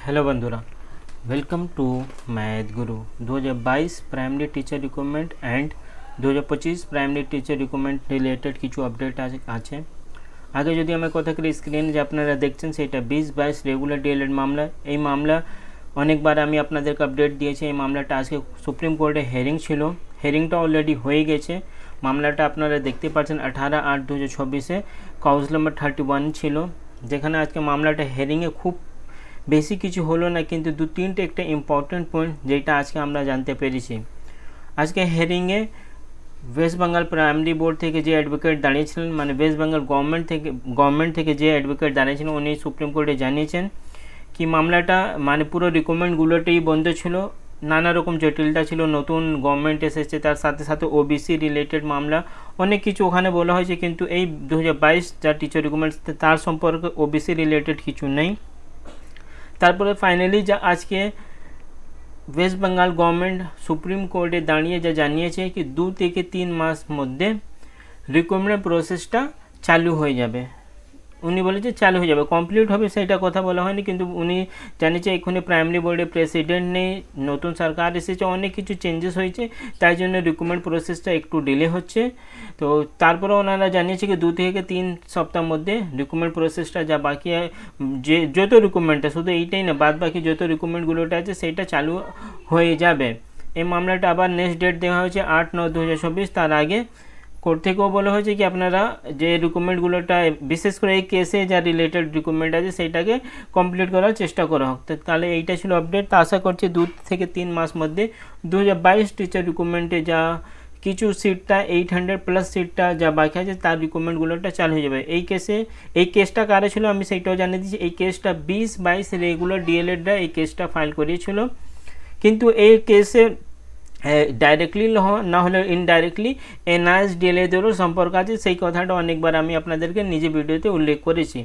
Hello बंधुरा, welcome to math Guru 2022 primary teacher recruitment and 2025 primary teacher recruitment related किछु update আছে। আগে যদি আমি কথা করি স্ক্রিনে যে আপনারা দেখছেন সেটা 20-22 রেগুলার ডিএলএড মামলা। এই মামলা অনেকবার আমি আপনাদেরকে আপডেট দিয়েছি। এই মামলাটা আজকে সুপ্রিম কোর্টে হেয়ারিং ছিল, হেয়ারিংটা অলরেডি হয়ে গেছে। মামলাটা আপনারা দেখতে পাচ্ছেন 18/8/2024 কাউজ নাম্বার 31 ছিল, যেখানে আজকে মামলাটা হেয়ারিংয়ে খুব বেশি কিছু হলো না, কিন্তু দু তিনটে একটা ইম্পর্টেন্ট পয়েন্ট যেটা আজকে আমরা জানতে পেরেছি। আজকে হেয়ারিংয়ে ওয়েস্ট বেঙ্গল প্রাইমারি বোর্ড থেকে যে অ্যাডভোকেট দাঁড়িয়েছিলেন, মানে ওয়েস্ট বেঙ্গল গভর্নমেন্ট থেকে যে অ্যাডভোকেট দাঁড়িয়েছিলেন, উনি সুপ্রিম কোর্টে জানিয়েছেন কি মামলাটা মানে পুরো রিকমেন্ডগুলোটাই বন্ধ ছিল, নানা রকম জটিলতা ছিল, নতুন গভর্নমেন্ট এসেছে, তার সাথে সাথে ওবিসি রিলেটেড মামলা অনেক কিছু ওখানে বলা হয়েছে, কিন্তু এই 2022 যা টিচার রিক্রুটমেন্ট তার সম্পর্কে ওবিসি রিলেটেড কিছু নেই। তারপরে ফাইনালি যা আজকে ওয়েস্ট বেঙ্গল গভর্নমেন্ট সুপ্রিম কোর্টে দাঁড়িয়ে যা জানিয়েছে কি 2 থেকে 3 মাস মধ্যে রিক্রুটমেন্ট প্রসেসটা চালু হয়ে যাবে। উনি বলেছে চালু হয়ে যাবে, কমপ্লিট হবে সেটা কথা বলা হয়নি, কিন্তু উনি জানিয়েছে এখানে প্রাইমারি বোর্ডে প্রেসিডেন্ট নেই, নতুন সরকার এসেছে, অনেক কিছু চেঞ্জেস হয়েছে, তাই জন্য রিক্রুটমেন্ট প্রসেসটা একটু ডিলে হচ্ছে। তো তারপরে ওনারা জানিয়েছে কি 2 থেকে 3 সপ্তাহের মধ্যে রিক্রুটমেন্ট প্রসেসটা যা বাকি যে যত রিক্রুটমেন্টটা, শুধু এইটাই না, বাদ বাকি যত রিক্রুটমেন্টগুলোটা আছে সেটা চালু হয়ে যাবে। এই মামলাটা আবার নেক্সট ডেট দেওয়া হয়েছে 8/9/2024। তার আগে কোর্ট থেকেও বলা হয়েছে কি আপনারা যে রিক্রুটমেন্টগুলোটা বিশেষ করে এই কেসে যা রিলেটেড রিক্রুটমেন্ট আছে সেইটাকে কমপ্লিট করার চেষ্টা করা হোক। তো তাহলে এইটা ছিল আপডেট। তা আশা করছি 2 থেকে 3 মাস মধ্যে 2022 টিচার রিক্রুটমেন্টে যা কিছু সিটটা 800+ সিটটা যা বাকি আছে তার রিক্রুটমেন্টগুলোটা চালু হয়ে যাবে। এই কেসটা কারে ছিল আমি সেইটাও জানিয়ে দিচ্ছি। এই কেসটা 20-22 রেগুলার ডিএলএডরা এই কেসটা ফাইল করিয়েছিল, কিন্তু এই কেসে ডাইরেক্টলি না হলে ইনডাইরেক্টলি এনআইএস ডিএলএদেরও সম্পর্ক আছে, সেই কথাটা অনেকবার আমি আপনাদেরকে নিজে ভিডিওতে উল্লেখ করেছি।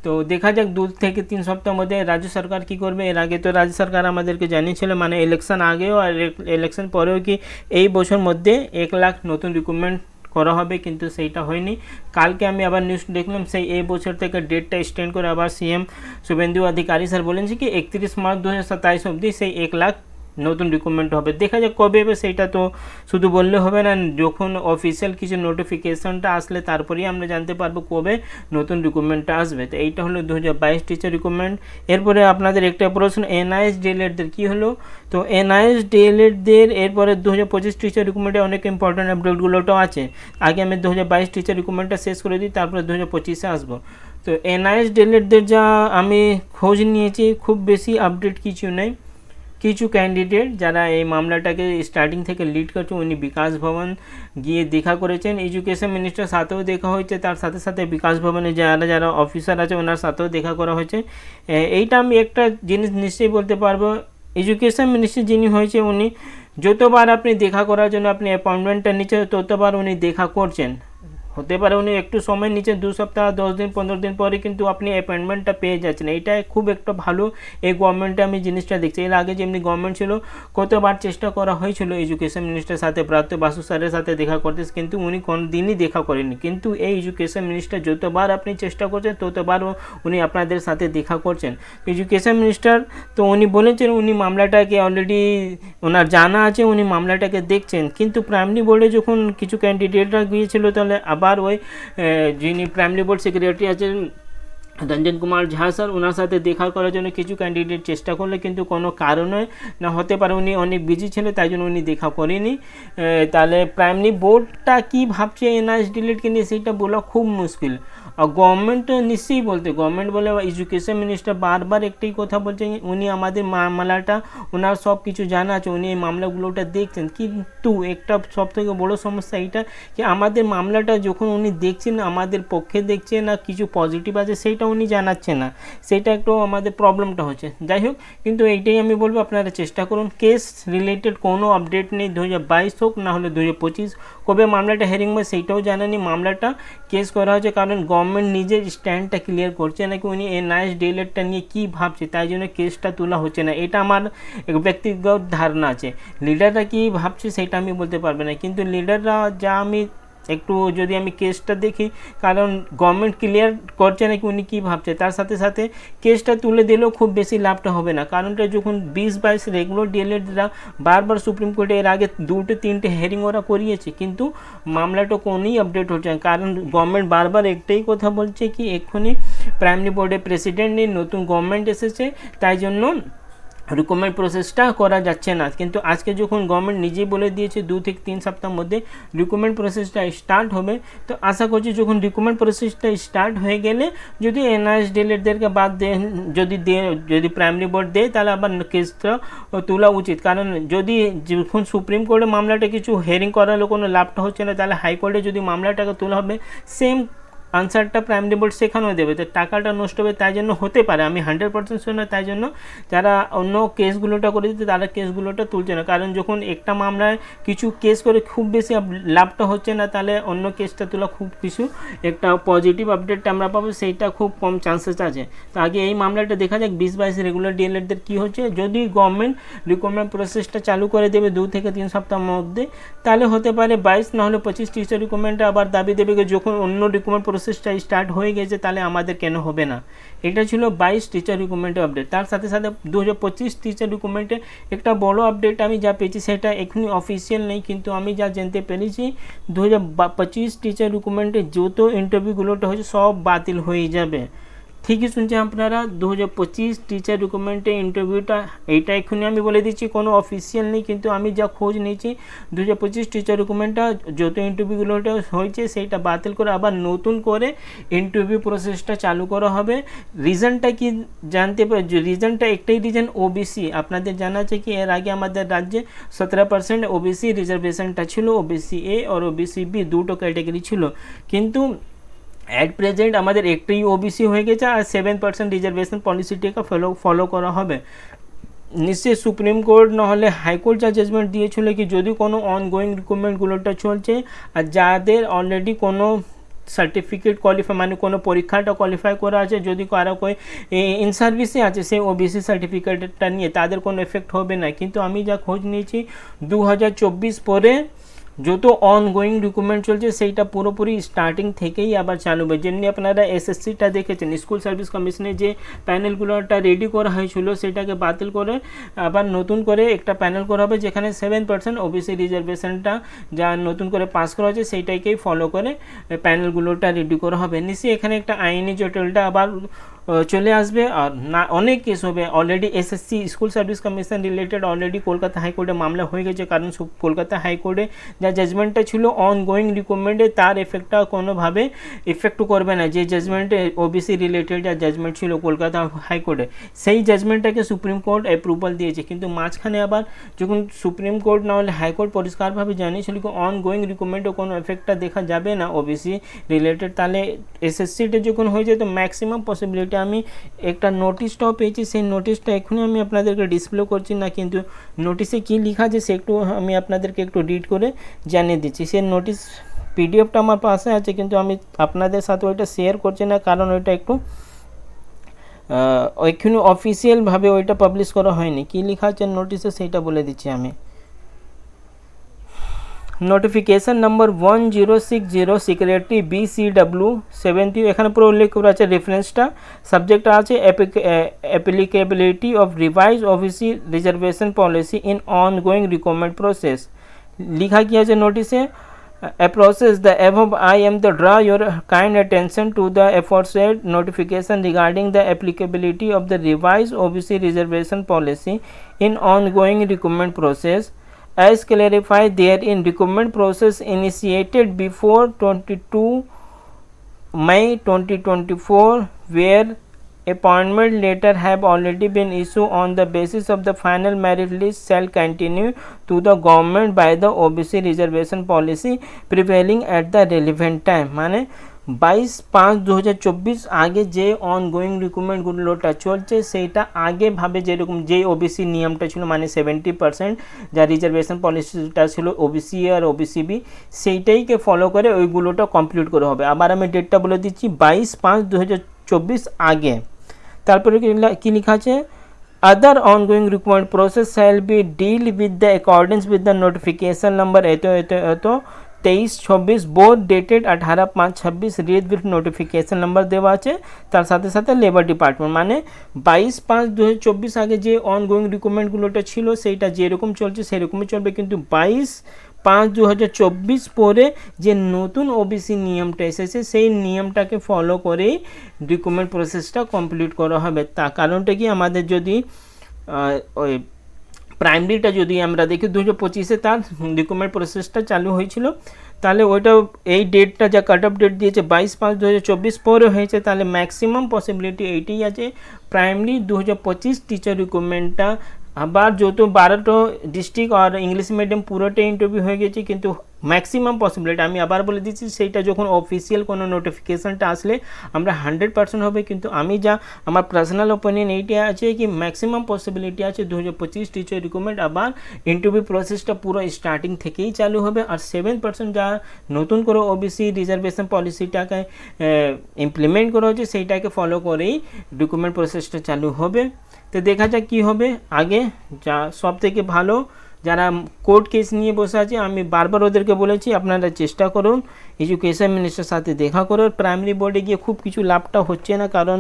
তো দেখা যাক 2 থেকে 3 সপ্তাহের মধ্যে রাজ্য সরকার কি করবে। এর আগে তো রাজ্য সরকার আমাদেরকে জানিয়েছিল, মানে ইলেকশন আগেও আর ইলেকশন পরেও, কি এই বছর মধ্যে 1 লাখ নতুন রিক্রুটমেন্ট করা হবে, কিন্তু সেইটা হয়নি। কালকে আমি আবার নিউজ দেখলাম সেই এই বছর থেকে ডেটটা এক্সটেন্ড করে আবার সিএম শুভেন্দু অধিকারী স্যার বলেছে কি 31 মার্চ 2027 অবধি সেই 1 লাখ নতুন রিক্রুটমেন্ট হবে। দেখা যাক কবে হবে, সেইটা তো শুধু বললে হবে না, যখন অফিসিয়াল কিছু নোটিফিকেশনটা আসলে তারপরেই আমরা জানতে পারবো কবে নতুন রিক্রুটমেন্টটা আসবে। তো এইটা হলো 2022 টিচার রিক্রুটমেন্ট। এরপরে আপনাদের একটা প্রশ্ন, এনআইএস ডিএলএডদের কী হলো। তো এনআইএস ডিএলএডদের এরপরে 2025 টিচার রিক্রুটমেন্টে অনেক ইম্পর্টেন্ট আপডেটগুলোটাও আছে। আগে আমি 2022 টিচার রিক্রুটমেন্টটা শেষ করে দিই, তারপরে 2025-এ আসবো। তো এনআইএস ডিএলএডদের যা আমি খোঁজ নিয়েছি, খুব বেশি আপডেট কিছু নেই। কিছু ক্যান্ডিডেট যারা এই মামলাটাকে স্টার্টিং থেকে লিড করছে, উনি বিকাশ ভবন গিয়ে দেখা করেছেন, এডুকেশন মিনিস্টার সাথেও দেখা হয়েছে, তার সাথে সাথে বিকাশ ভবনে যারা অফিসার আছে ওনার সাথেও দেখা করা হয়েছে। এইটা আমি একটা জিনিস নিশ্চয়ই বলতে পারবো, এডুকেশন মিনিস্টার যিনি হয়েছে উনি যতবার আপনি দেখা করার জন্য আপনি অ্যাপয়েন্টমেন্টটা নিচ্ছে ততবার উনি দেখা করছেন। হতে পারে উনি একটু সময় নিচে 2 সপ্তাহ 10 দিন 15 দিন পরে কিন্তু আপনি অ্যাপয়েন্টমেন্টটা পেয়ে যাচ্ছেন। এইটা খুব একটা ভালো এই গভর্নমেন্টে আমি জিনিসটা দেখছি। এর আগে যেমনি গভর্নমেন্ট ছিল কতবার চেষ্টা করা হয়েছিল এডুকেশন মিনিস্টার সাথে, প্রাপ্ত বাসু স্যারের সাথে দেখা করতে, কিন্তু উনি কোনো দিনই দেখা করেননি। কিন্তু এই এডুকেশন মিনিস্টার যতবার আপনি চেষ্টা করছেন ততবার উনি আপনাদের সাথে দেখা করছেন। এডুকেশন মিনিস্টার তো উনি বলেছেন উনি মামলাটাকে অলরেডি ওনার জানা আছে, উনি মামলাটাকে দেখছেন, কিন্তু প্রাইমারি বোর্ডে যখন কিছু ক্যান্ডিডেটরা গিয়েছিল তাহলে আবার ওই যিনি প্রাইমারি বোর্ড সেক্রেটারি আছেন রঞ্জন কুমার ঝা স্যার, ওনার সাথে দেখা করার জন্য কিছু ক্যান্ডিডেট চেষ্টা করলে, কিন্তু কোনো কারণে না হতে পারে উনি অনেক বিজি ছিলেন, তাই জন্য উনি দেখা করেনি। তাহলে প্রাইমারি বোর্ডটা কী ভাবছে এনআইএস ডিএলএডকে নিয়ে সেটা বলা খুব মুশকিল। আর গভর্নমেন্ট নিশ্চয়ই গভর্নমেন্ট বলে এডুকেশন মিনিস্টার বারবার একটাই কথা বলছেন, উনি আমাদের মামলাটা ওনার সব কিছু জানা আছে, উনি এই মামলাগুলোটা দেখছেন, কিন্তু একটা সবথেকে বড়ো সমস্যা এইটা কি আমাদের মামলাটা যখন উনি দেখছেন আমাদের পক্ষে দেখছেন না কিছু পজিটিভ আছে সেইটা উনি জানাচ্ছে না, সেটা একটু আমাদের প্রবলেমটা হচ্ছে। যাই হোক, কিন্তু এইটাই আমি বলবো আপনারা চেষ্টা করুন। কেস রিলেটেড কোনো আপডেট নেই, 2022 হোক না হলে 2025, কবে মামলাটা হেয়ারিং হয় সেইটাও জানানি। মামলাটা কেস করা হয়েছে কারণ গভর্নমেন্ট নিজের স্ট্যান্ডটা ক্লিয়ার করছে নাকি উনি এনআইএস ডিএলএডটা নিয়ে কী ভাবছে, তাই জন্য কেসটা তোলা হচ্ছে না। এটা আমার ব্যক্তিগত ধারণা আছে। লিডাররা কী ভাবছে সেটা আমি বলতে পারবো না, কিন্তু লিডাররা যা আমি একটু যদি আমি কেসটা দেখি, কারণ গভর্নমেন্ট ক্লিয়ার করছে নাকি উনি কী ভাবছে, তার সাথে সাথে কেসটা তুলে দিলেও খুব বেশি লাভটা হবে না। কারণটা যখন 20-22 রেগুলার ডিএলএডরা বারবার সুপ্রিম কোর্টে এর আগে 2-3টে হেয়ারিং ওরা করিয়েছে, কিন্তু মামলাটা কোনোই আপডেট হচ্ছে না। কারণ গভর্নমেন্ট বারবার একটাই কথা বলছে কি এক্ষুনি প্রাইমারি বোর্ডের প্রেসিডেন্ট নেই, নতুন গভর্নমেন্ট এসেছে, তাই জন্য রিকমেন্ড প্রসেসটা করা যাচ্ছে না। কিন্তু আজকে যখন গভর্নমেন্ট নিজেই বলে দিয়েছে 2 থেকে 3 সপ্তাহের মধ্যে রিকমেন্ড প্রসেসটা স্টার্ট হবে, তো আশা করছি যখন রিকমেন্ড প্রসেসটা স্টার্ট হয়ে গেলে যদি এনআরএস ডিএলএডদেরকে বাদ দেয়, যদি প্রাইমারি বোর্ড দেয়, তাহলে আবার কেসটা তোলা উচিত। কারণ যদি যখন সুপ্রিম কোর্টে মামলাটা কিছু হেয়ারিং করালে কোনো লাভটা হচ্ছে না, তাহলে হাইকোর্টে যদি মামলাটাকে তোলা হবে, সেম আনসারটা প্রাইমারি বোর্ড সেখানেও দেবে, তো টাকাটা নষ্ট হবে। তাই জন্য হতে পারে, আমি 100% শুনে, তাই জন্য যারা অন্য কেসগুলোটা করে দিতে তারা কেসগুলোটা তুলছে না। কারণ যখন একটা মামলায় কিছু কেস করে খুব বেশি লাভটা হচ্ছে না, তাহলে অন্য কেসটা তোলা খুব কিছু একটা পজিটিভ আপডেটটা আমরা পাবো, সেইটা খুব কম চান্সেস আছে। তো আগে এই মামলাটা দেখা যাক 20-22 রেগুলার ডিএলএডদের কী হচ্ছে। যদি গভর্নমেন্ট রিকমেন্ড প্রসেসটা চালু করে দেবে 2 থেকে 3 সপ্তাহের মধ্যে, তাহলে হতে পারে 22 নাহলে 25 টিচার রিকমেন্ডটা আবার দাবি দেবে যখন অন্য রিকমেন্ড প্রসেসটা স্টার্ট হয়ে গেছে, তাহলে আমাদের কেন হবে না। এটা ছিল 22 টিচার রিক্রুটমেন্টের আপডেট। তার সাথে সাথে 2025 টিচার রিক্রুটমেন্টে একটা বড় আপডেট আমি যা পেয়েছি সেটা এখনই অফিসিয়াল নেই, কিন্তু আমি যা জানতে পেরেছি 2025 টিচার রিক্রুটমেন্টে যত ইন্টারভিউগুলোটা হয়েছে সব বাতিল হয়ে যাবে। ঠিকই শুনছেন আপনারা, 2025 টিচার রিক্রুটমেন্টে ইন্টারভিউটা, এইটা এক্ষুনি আমি বলে দিচ্ছি কোনো অফিসিয়াল নেই, কিন্তু আমি যা খোঁজ নিয়েছি 2025 টিচার রিক্রুটমেন্টটা যত ইন্টারভিউগুলোটা হয়েছে সেইটা বাতিল করে আবার নতুন করে ইন্টারভিউ প্রসেসটা চালু করা হবে। রিজনটা কি জানতে পারে? রিজনটা একটাই রিজন, ওবিসি। আপনাদের জানা আছে কি এর আগে আমাদের রাজ্যে 17% ওবিসি রিজার্ভেশনটা ছিল, ওবিসি এ আর ওবিসি বি দুটো ক্যাটাগরি ছিল, কিন্তু অ্যাট প্রেজেন্ট আমাদের একটাই ওবিসি হয়ে গেছে আর 7% রিজার্ভেশন পলিসিটাকে ফলো করা হবে। নিশ্চয়ই সুপ্রিম কোর্ট নাহলে হাইকোর্ট যা জাজমেন্ট দিয়েছিল কি যদি কোনো অনগোয়িং রিক্রুটমেন্টগুলোটা চলছে আর যাদের অলরেডি কোনো সার্টিফিকেট কোয়ালিফাই মানে কোনো পরীক্ষাটা কোয়ালিফাই করা আছে, যদি কারো কই ইন সার্ভিসে আছে সেই ওবিসি সার্টিফিকেটটা নিয়ে তাদের কোনো এফেক্ট হবে না। কিন্তু আমি যা খোঁজ নিয়েছি 2024 পরে যত অনগোয়িং রিক্রুটমেন্ট চলছে সেইটা পুরোপুরি স্টার্টিং থেকেই আবার চালু হবে। যেমনি আপনারা এসএসসিটা দেখেছেন, স্কুল সার্ভিস কমিশনে যে প্যানেলগুলোটা রেডি করা হয়েছিল সেটাকে বাতিল করে আবার নতুন করে একটা প্যানেল করা হবে, যেখানে 7% ওবিসি রিজার্ভেশনটা যা নতুন করে পাস করা হয়েছে সেইটাকেই ফলো করে প্যানেলগুলোটা রেডি করা হবে। নিশ্চয়ই এখানে একটা আইনি জটিলতা আবার চলে আসবে আর না অনেক কেস হবে। Already SSC school service commission related already Kolkata হাইকোর্টে মামলা হয়ে গেছে, কারণ কলকাতা হাইকোর্টে যা জাজমেন্টটা ছিল অনগোয়িং রিক্রুটমেন্টে তার এফেক্টটা কোনোভাবে ইফেক্ট করবে না। যে জাজমেন্টে ওবিসি রিলেটেড যা জাজমেন্ট ছিল কলকাতা হাইকোর্টে সেই জাজমেন্টটাকে সুপ্রিম কোর্ট অ্যাপ্রুভাল দিয়েছে, কিন্তু মাঝখানে আবার যখন সুপ্রিম কোর্ট না হলে হাইকোর্ট পরিষ্কারভাবে জানিয়েছিল কি অনগোয়িং রিক্রুটমেন্টে কোনো এফেক্টটা দেখা যাবে না ওবিসি রিলেটেড, তাহলে এসএসসিটা যখন হয়ে যায় তো ম্যাক্সিমাম পসিবিলিটি আমি একটা নোটিশটাও পেয়েছি, সেই নোটিশটা এখনই আমি আপনাদেরকে ডিসপ্লে করছি না, কিন্তু নোটিশে কী লেখা আছে সে একটু আমি আপনাদেরকে একটু রিড করে জানিয়ে দিচ্ছি। সেই নোটিশ পিডিএফটা আমার পাশে আছে, কিন্তু আমি আপনাদের সাথে ওইটা শেয়ার করছি না, কারণ ওইটা একটু ওইখানে অফিসিয়ালভাবে ওইটা পাবলিশ করা হয়নি। কী লেখা আছে নোটিশে সেইটা বলে দিচ্ছি আমি। নোটিফিকেশন নম্বর 1060 সেক্রেটারি BCW 70, এখানে পুরো উল্লেখ করা আছে রেফারেন্সটা, সাবজেক্টটা আছে applicability of revise OBC reservation policy in ongoing recruitment process. লিখা কি আছে নোটিসে, a process the above I am to draw your kind attention to the aforesaid notification regarding the applicability of the revised OBC reservation policy in ongoing recruitment process as clarified therein. Recruitment process initiated before 22 May 2024 where appointment letter have already been issued on the basis of the final merit list shall continue to the government by the OBC reservation policy prevailing at the relevant time। মানে 22/5/2024 আগে যে ongoing রিক্রুটমেন্টগুলোটা চলছে সেইটা আগেভাবে যেরকম যে OBC নিয়মটা ছিল মানে 70% যা রিজার্ভেশন পলিসিটা ছিল ওবিসি আর ওবিসি বি সেইটাইকে ফলো করে ওইগুলোটা কমপ্লিট করা হবে। আবার আমি ডেটটা বলে দিচ্ছি 22/5/2024 আগে। তারপরে কি লেখা আছে, other ongoing recruitment process shall be deal with the accordance with the notification number এত 23-24 both dated 18/5/26 read with notification number দেওয়া আছে, তার সাথে সাথে লেবার ডিপার্টমেন্ট মানে 22/5/2024 আগে যে অনগোয়িং রিক্রুটমেন্টগুলোটা ছিল সেইটা যেরকম চলছে সেরকমই চলবে, কিন্তু 22/5/2024 পরে যে নতুন ওবিসি নিয়মটা এসেছে সেই নিয়মটাকে ফলো করেই রিক্রুটমেন্ট প্রসেসটা কমপ্লিট করা হবে। তার কারণটা কি, আমাদের যদি ওই প্রাইমারিটা যদি আমরা দেখি 2025-এ তার রিক্রুটমেন্ট প্রসেসটা চালু হয়েছিল, তাহলে ওইটা এই ডেটটা যা কাট অফ ডেট দিয়েছে 22/5/2024 পরে হয়েছে, তাহলে ম্যাক্সিমাম পসিবিলিটি এইটাই আছে প্রাইমারি 2025 টিচার রিক্রুটমেন্টটা আবার যেহেতু 12টা ডিস্ট্রিক্ট আর ইংলিশ মিডিয়াম পুরোটাই ইন্টারভিউ হয়ে গেছে, কিন্তু ম্যাক্সিমাম পসিবিলিটি আমি আবার বলে দিচ্ছি সেইটা যখন অফিসিয়াল কোনো নোটিফিকেশানটা আসলে আমরা 100% হবে, কিন্তু আমি যা আমার পার্সোনাল ওপিনিয়ন এইটা আছে কি ম্যাক্সিমাম পসিবিলিটি আছে 2025 টিচার রিক্রুটমেন্ট আবার ইন্টারভিউ প্রসেসটা পুরো স্টার্টিং থেকেই চালু হবে। আর 7% যা নতুন করে ওবিসি রিজার্ভেশন পলিসিটাকে ইমপ্লিমেন্ট করা হচ্ছে সেইটাকে ফলো করেই রিক্রুটমেন্ট প্রসেসটা চালু হবে। তো দেখা যাক কী হবে। আগে যা সব থেকে ভালো যারা কোর্ট কেস নিয়ে বসে আছে, আমি বারবার ওদেরকে বলেছি আপনারা চেষ্টা করুন এডুকেশন মিনিস্টার সাথে দেখা করো। প্রাইমারি বোর্ডে গিয়ে খুব কিছু লাভটা হচ্ছে না, কারণ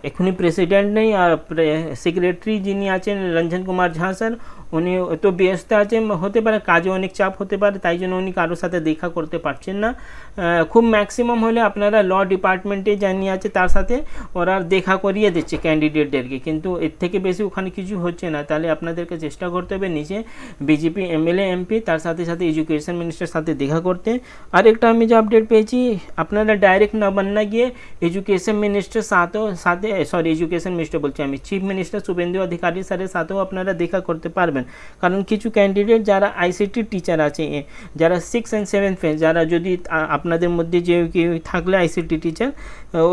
এখনই প্রেসিডেন্ট নেই, আর সেক্রেটারি যিনি আছেন রঞ্জন কুমার ঝা স্যার উনি তো ব্যস্ত আছেন, হতে পারে কাজে অনেক চাপ হতে পারে, তাই জন্য উনি কারোর সাথে দেখা করতে পারছেন না। খুব ম্যাক্সিমাম হলে আপনারা ল ডিপার্টমেন্টে যিনি আছে তার সাথে ওরা দেখা করিয়ে দিচ্ছে ক্যান্ডিডেটদেরকে, কিন্তু এর থেকে বেশি ওখানে কিছু হচ্ছে না। তাহলে আপনাদেরকে চেষ্টা করতে হবে নিচে বিজেপি এমএলএ এমপি তার সাথে সাথে এডুকেশন মিনিস্টার সাথে দেখা করতে। আর একটা আমি যে আপডেট পেয়েছি, আপনারা ডাইরেক্ট না গিয়ে এডুকেশন মিনিস্টার এডুকেশন মিনিস্টার বলছি আমি, চিফ মিনিস্টার শুভেন্দু অধিকারী স্যারের সাথেও আপনারা দেখা করতে পারবেন। কারণ কিছু ক্যান্ডিডেট যারা আইসিটি টিচার আছে, যারা 6 and 7 ফেজ, যারা যদি আপনাদের মধ্যে যে কেউ থাকলে আইসিটি টিচার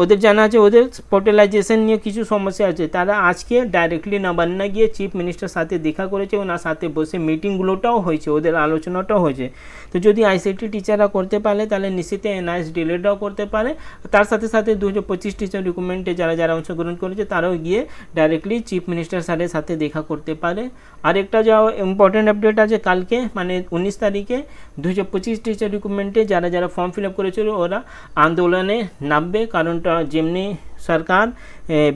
ওদের জানা আছে ওদের পোর্টালাইজেশন নিয়ে কিছু সমস্যা আছে, তারা আজকে ডাইরেক্টলি নবান্না গিয়ে চিফ মিনিস্টার সাথে দেখা করেছে, ওনার সাথে বসে মিটিংগুলোটাও হয়েছে, ওদের আলোচনাটাও হয়েছে। তো যদি আইসিটি টিচাররা করতে পারে তাহলে নিশ্চিত এনআইএস ডিলেটাও করতে পারে। তার সাথে সাথে 2025 টিচার রিক্রুটমেন্টে যারা অংশগ্রহণ করেছে তারাও গিয়ে ডাইরেক্টলি চিফ মিনিস্টার স্যারের সাথে দেখা করতে পারে। আরেকটা যা ইম্পর্টেন্ট আপডেট আছে, কালকে মানে 19 তারিখে 2025 টিচার রিক্রুটমেন্টে যারা ফর্ম ফিল আপ করেছিল ওরা আন্দোলনে নামবে। কারণটা যেমনি সরকার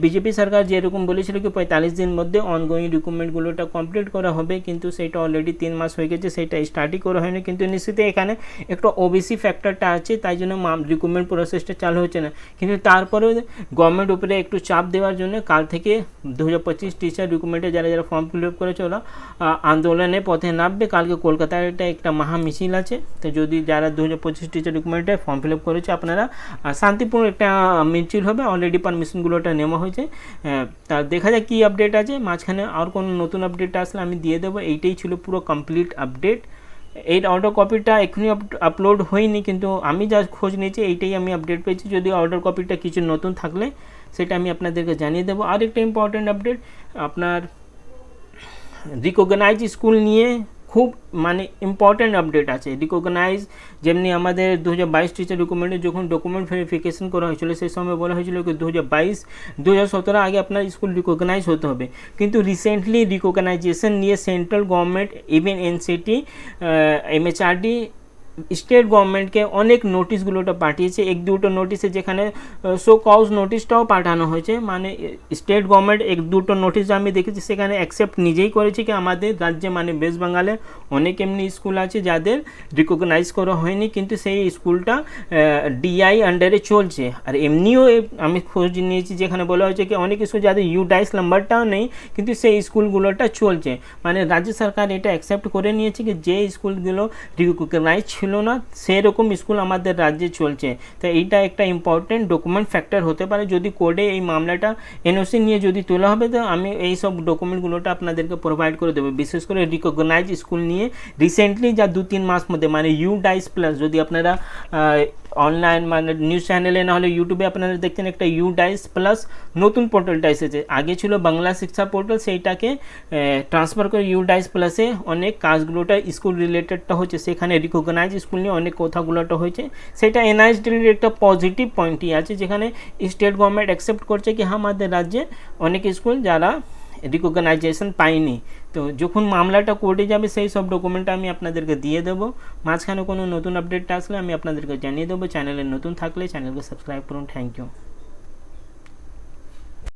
বিজেপি সরকার যেরকম বলেছিল কি 45 দিন মধ্যে অনগোয়িং রিক্রুটমেন্টগুলোটা কমপ্লিট করা হবে, কিন্তু সেটা অলরেডি 3 মাস হয়ে গেছে, সেটা স্টার্টই করা হয়নি। কিন্তু নিশ্চিত এখানে একটা ওবিসি ফ্যাক্টরটা আছে, তাই জন্য রিক্রুটমেন্ট প্রসেসটা চালু হচ্ছে না। কিন্তু তারপরেও গভর্নমেন্ট উপরে একটু চাপ দেওয়ার জন্য কাল থেকে 2025 টিচার রিক্রুটমেন্টে যারা ফর্ম ফিল আপ করেছে ওরা আন্দোলনে পথে নামবে। কালকে কলকাতায় একটা মহা মিছিল আছে, তো যদি যারা 2025 টিচার রিক্রুটমেন্টে ফর্ম ফিল আপ করেছে আপনারা শান্তিপূর্ণ একটা মিছিল হবে, অলরেডি পারমিশনগুলোটা নেওয়া হয়েছে। তা দেখা যাক কী আপডেট আছে, মাঝখানে আর কোনো নতুন আপডেট আসলে আমি দিয়ে দেবো। এইটাই ছিল পুরো কমপ্লিট আপডেট। এই অর্ডার কপিটা এখনই আপলোড হয়নি, কিন্তু আমি যা খোঁজ নিয়েছি এইটাই আমি আপডেট পেয়েছি। যদি অর্ডার কপিটা কিছু নতুন থাকলে সেটা আমি আপনাদেরকে জানিয়ে দেবো। আর একটা ইম্পর্টেন্ট আপডেট, আপনার রিকগনাইজ স্কুল নিয়ে খুব মানে ইম্পর্টেন্ট আপডেট আছে। রিকগনাইজ যেমনি আমাদের 2022 টিচার রিক্রুটমেন্টে যখন ডকুমেন্ট ভেরিফিকেশন করা হয়েছিল সেই সময় বলা হয়েছিল কি 2022-2017 আগে আপনার স্কুল রিকগনাইজ হতে হবে, কিন্তু রিসেন্টলি রিকগনাইজেশন নিয়ে central government even NCT MHRD state গভর্নমেন্টকে অনেক নোটিশগুলোটা পাঠিয়েছে। 1-2টো নোটিশে যেখানে শো কজ নোটিশটাও পাঠানো হয়েছে, মানে স্টেট গভর্নমেন্ট 1-2টো নোটিশ আমি দেখেছি সেখানে অ্যাকসেপ্ট নিজেই করেছে কি আমাদের রাজ্যে মানে ওয়েস্ট বেঙ্গলে অনেক এমনি স্কুল আছে যাদের রিকগনাইজ করা হয়নি, কিন্তু সেই স্কুলটা ডিআই আন্ডারে চলছে। আর এমনিও আমি খোঁজ নিয়েছি যেখানে বলা হয়েছে কি অনেক স্কুল যাদের ইউডাইস নাম্বারটাও নেই, কিন্তু সেই স্কুলগুলোটা চলছে। মানে রাজ্য সরকার এটা অ্যাকসেপ্ট করে নিয়েছে কি যে স্কুলগুলো রিকগনাইজ ছিল না সেরকম স্কুল আমাদের রাজ্যে চলছে। তো এইটা একটা ইম্পর্টেন্ট ডকুমেন্ট ফ্যাক্টর হতে পারে। যদি কোর্টে এই মামলাটা এনওসি নিয়ে যদি তোলা হবে তো আমি এই সব ডকুমেন্টগুলোটা আপনাদেরকে প্রোভাইড করে দেবো। বিশেষ করে রিকগনাইজ স্কুল নিয়ে রিসেন্টলি যা 2-3 মাস মধ্যে মানে ইউডাইস প্লাস, যদি আপনারা অনলাইন মানে নিউজ চ্যানেলে না হলে ইউটিউবে আপনারা দেখছেন একটা ইউডাইস প্লাস নতুন পোর্টালটা এসেছে। আগে ছিল বাংলা শিক্ষা পোর্টাল, সেইটাকে ট্রান্সফার করে ইউডাইস প্লাসে অনেক কাজগুলোটা স্কুল রিলেটেডটা হচ্ছে, সেখানে রিকগনাইজ স্কুল নিয়ে অনেক কথাগুলোটা হয়েছে। সেটা এনআইএসডির একটা পজিটিভ পয়েন্টই আছে, যেখানে স্টেট গভর্নমেন্ট অ্যাকসেপ্ট করছে কি হ্যাঁ আমাদের রাজ্যে অনেক স্কুল যারা রিকগনাইজেশন পাইনি। তো যখন মামলাটা কোর্টে যাবে সেই সব ডকুমেন্ট আমি আপনাদেরকে দিয়ে দেবো। মাঝখানে কোনো নতুন আপডেট আসলে আমি আপনাদেরকে জানিয়ে দেবো। চ্যানেলে নতুন থাকলে চ্যানেলকে সাবস্ক্রাইব করুন। Thank you.